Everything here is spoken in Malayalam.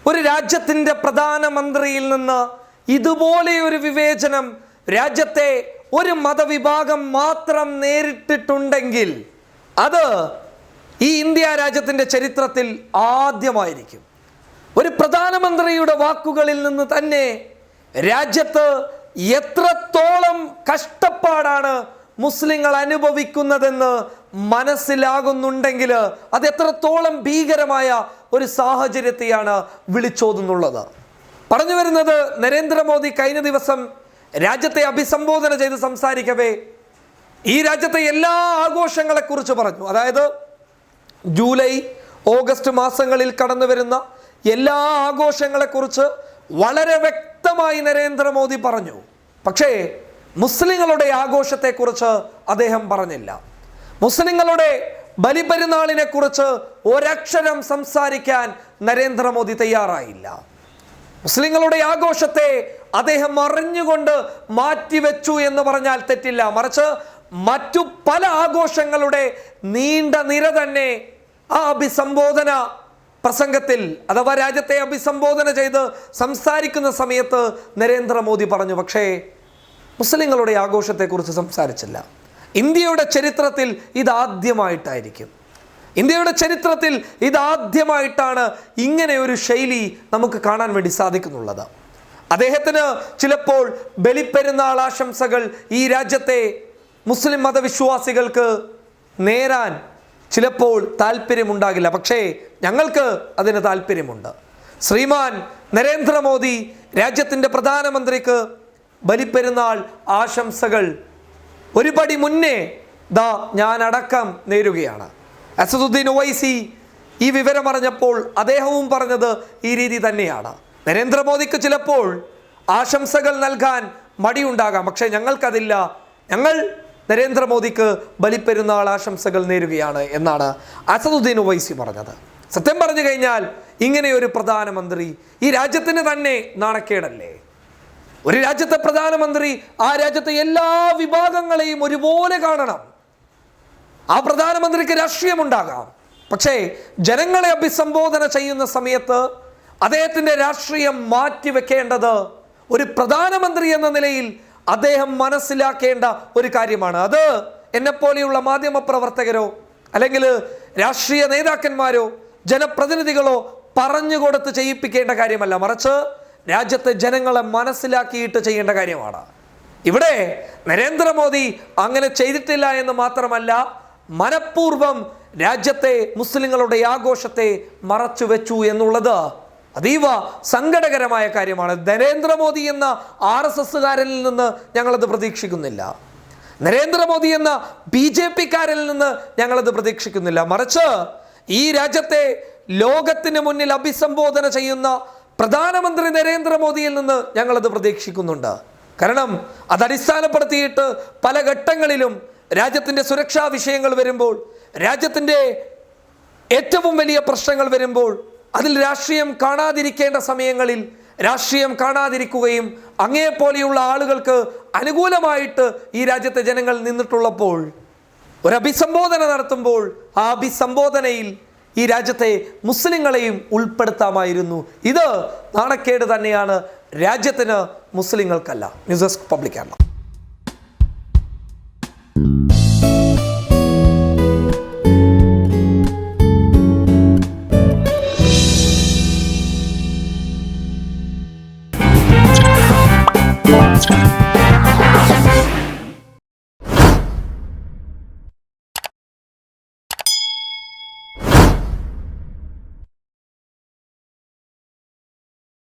ഒരു രാജ്യത്തിൻ്റെ പ്രധാനമന്ത്രിയിൽ നിന്ന് ഇതുപോലെയൊരു വിവേചനം രാജ്യത്തെ ഒരു മതവിഭാഗം മാത്രം നേരിട്ടിട്ടുണ്ടെങ്കിൽ അത് ഈ ഇന്ത്യ രാജ്യത്തിൻ്റെ ചരിത്രത്തിൽ ആദ്യമായിരിക്കും. ഒരു പ്രധാനമന്ത്രിയുടെ വാക്കുകളിൽ നിന്ന് തന്നെ രാജ്യത്ത് എത്രത്തോളം കഷ്ടപ്പാടാണ് മുസ്ലിങ്ങൾ അനുഭവിക്കുന്നതെന്ന് മനസ്സിലാകുന്നുണ്ടെങ്കിൽ അത് എത്രത്തോളം ഭീകരമായ ഒരു സാഹചര്യത്തെയാണ് വിളിച്ചോതുന്നുള്ളത്. പറഞ്ഞു വരുന്നത്, നരേന്ദ്രമോദി കഴിഞ്ഞ ദിവസം രാജ്യത്തെ അഭിസംബോധന ചെയ്ത് സംസാരിക്കവേ ഈ രാജ്യത്തെ എല്ലാ ആഘോഷങ്ങളെക്കുറിച്ച് പറഞ്ഞു. അതായത് ജൂലൈ ഓഗസ്റ്റ് മാസങ്ങളിൽ കടന്നു വരുന്ന എല്ലാ ആഘോഷങ്ങളെക്കുറിച്ച് വളരെ വ്യക്തമായി നരേന്ദ്രമോദി പറഞ്ഞു. പക്ഷേ മുസ്ലിങ്ങളുടെ ആഘോഷത്തെക്കുറിച്ച് അദ്ദേഹം പറഞ്ഞില്ല. മുസ്ലിങ്ങളുടെ ബലിപെരുന്നാളിനെ കുറിച്ച് ഒരക്ഷരം സംസാരിക്കാൻ നരേന്ദ്രമോദി തയ്യാറായില്ല. മുസ്ലിങ്ങളുടെ ആഘോഷത്തെ അദ്ദേഹം അറിഞ്ഞുകൊണ്ട് മാറ്റിവെച്ചു എന്ന് പറഞ്ഞാൽ തെറ്റില്ല. മറിച്ച് മറ്റു പല ആഘോഷങ്ങളുടെ നീണ്ട നിര തന്നെ ആ അഭിസംബോധന പ്രസംഗത്തിൽ അഥവാ രാജ്യത്തെ അഭിസംബോധന ചെയ്ത് സംസാരിക്കുന്ന സമയത്ത് നരേന്ദ്രമോദി പറഞ്ഞു. പക്ഷേ മുസ്ലിങ്ങളുടെ ആഘോഷത്തെക്കുറിച്ച് സംസാരിച്ചില്ല. ഇന്ത്യയുടെ ചരിത്രത്തിൽ ഇതാദ്യമായിട്ടായിരിക്കും. ഇന്ത്യയുടെ ചരിത്രത്തിൽ ഇതാദ്യമായിട്ടാണ് ഇങ്ങനെ ഒരു ശൈലി നമുക്ക് കാണാൻ വേണ്ടി സാധിക്കുന്നുള്ളത്. അദ്ദേഹത്തിന് ചിലപ്പോൾ ബലിപ്പെരുന്നാൾ ആശംസകൾ ഈ രാജ്യത്തെ മുസ്ലിം മതവിശ്വാസികൾക്ക് നേരാൻ ചിലപ്പോൾ താല്പര്യമുണ്ടാകില്ല. പക്ഷേ ഞങ്ങൾക്ക് അതിന് താല്പര്യമുണ്ട്. ശ്രീമാൻ നരേന്ദ്രമോദി രാജ്യത്തിൻ്റെ പ്രധാനമന്ത്രിക്ക് ബലിപ്പെരുന്നാൾ ആശംസകൾ ഒരുപടി മുന്നേ ഞാൻ അടക്കം നേരുകയാണ്. അസദുദ്ദീൻ ഒവൈസി ഈ വിവരം അറിഞ്ഞപ്പോൾ അദ്ദേഹവും പറഞ്ഞത് ഈ രീതി തന്നെയാണ്. നരേന്ദ്രമോദിക്ക് ചിലപ്പോൾ ആശംസകൾ നൽകാൻ മടിയുണ്ടാകാം, പക്ഷേ ഞങ്ങൾക്കതില്ല. ഞങ്ങൾ നരേന്ദ്രമോദിക്ക് ബലിപ്പെരുന്നാൾ ആശംസകൾ നേരുകയാണ് എന്നാണ് അസദുദ്ദീൻ ഒവൈസി പറഞ്ഞത്. സത്യം പറഞ്ഞു കഴിഞ്ഞാൽ ഇങ്ങനെയൊരു പ്രധാനമന്ത്രി ഈ രാജ്യത്തിന് തന്നെ നാണക്കേടല്ലേ? ഒരു രാജ്യത്തെ പ്രധാനമന്ത്രി ആ രാജ്യത്തെ എല്ലാ വിഭാഗങ്ങളെയും ഒരുപോലെ കാണണം. ആ പ്രധാനമന്ത്രിക്ക് രാഷ്ട്രീയമുണ്ടാകാം, പക്ഷേ ജനങ്ങളെ അഭിസംബോധന ചെയ്യുന്ന സമയത്ത് അദ്ദേഹത്തിൻ്റെ രാഷ്ട്രീയം മാറ്റിവെക്കേണ്ടത് ഒരു പ്രധാനമന്ത്രി എന്ന നിലയിൽ അദ്ദേഹം മനസ്സിലാക്കേണ്ട ഒരു കാര്യമാണ്. അത് എന്നെപ്പോലെയുള്ള മാധ്യമ പ്രവർത്തകരോ അല്ലെങ്കിൽ രാഷ്ട്രീയ നേതാക്കന്മാരോ ജനപ്രതിനിധികളോ പറഞ്ഞുകൊടുത്ത് ചെയ്യിപ്പിക്കേണ്ട കാര്യമല്ല, മറിച്ച് രാജ്യത്തെ ജനങ്ങളെ മനസ്സിലാക്കിയിട്ട് ചെയ്യേണ്ട കാര്യമാണ്. ഇവിടെ നരേന്ദ്രമോദി അങ്ങനെ ചെയ്തിട്ടില്ല എന്ന് മാത്രമല്ല, മനഃപൂർവ്വം രാജ്യത്തെ മുസ്ലിങ്ങളുടെ ആഘോഷത്തെ മറച്ചു വെച്ചു എന്നുള്ളത് അതീവ സങ്കടകരമായ കാര്യമാണ്. നരേന്ദ്രമോദി എന്ന RSSകാരനിൽ നിന്ന് ഞങ്ങളത് പ്രതീക്ഷിക്കുന്നില്ല. നരേന്ദ്രമോദി എന്ന BJPക്കാരിൽ നിന്ന് ഞങ്ങളത് പ്രതീക്ഷിക്കുന്നില്ല. മറിച്ച് ഈ രാജ്യത്തെ ലോകത്തിന് മുന്നിൽ അഭിസംബോധന ചെയ്യുന്ന പ്രധാനമന്ത്രി നരേന്ദ്രമോദിയിൽ നിന്ന് ഞങ്ങളത് പ്രതീക്ഷിക്കുന്നുണ്ട്. കാരണം അത് അടിസ്ഥാനപ്പെടുത്തിയിട്ട് പല ഘട്ടങ്ങളിലും രാജ്യത്തിൻ്റെ സുരക്ഷാ വിഷയങ്ങൾ വരുമ്പോൾ, രാജ്യത്തിൻ്റെ ഏറ്റവും വലിയ പ്രശ്നങ്ങൾ വരുമ്പോൾ, അതിൽ രാഷ്ട്രീയം കാണാതിരിക്കേണ്ട സമയങ്ങളിൽ രാഷ്ട്രീയം കാണാതിരിക്കുകയും അങ്ങേപ്പോലെയുള്ള ആളുകൾക്ക് അനുകൂലമായിട്ട് ഈ രാജ്യത്തെ ജനങ്ങൾ നിന്നിട്ടുള്ളപ്പോൾ ഒരു അഭിസംബോധന നടത്തുമ്പോൾ ആ അഭിസംബോധനയിൽ ഈ രാജ്യത്തെ മുസ്ലിങ്ങളെയും ഉൾപ്പെടുത്താമായിരുന്നു. ഇത് നാണക്കേട് തന്നെയാണ് രാജ്യത്തിന്, മുസ്ലിങ്ങൾക്കല്ല. News desk public Kerala.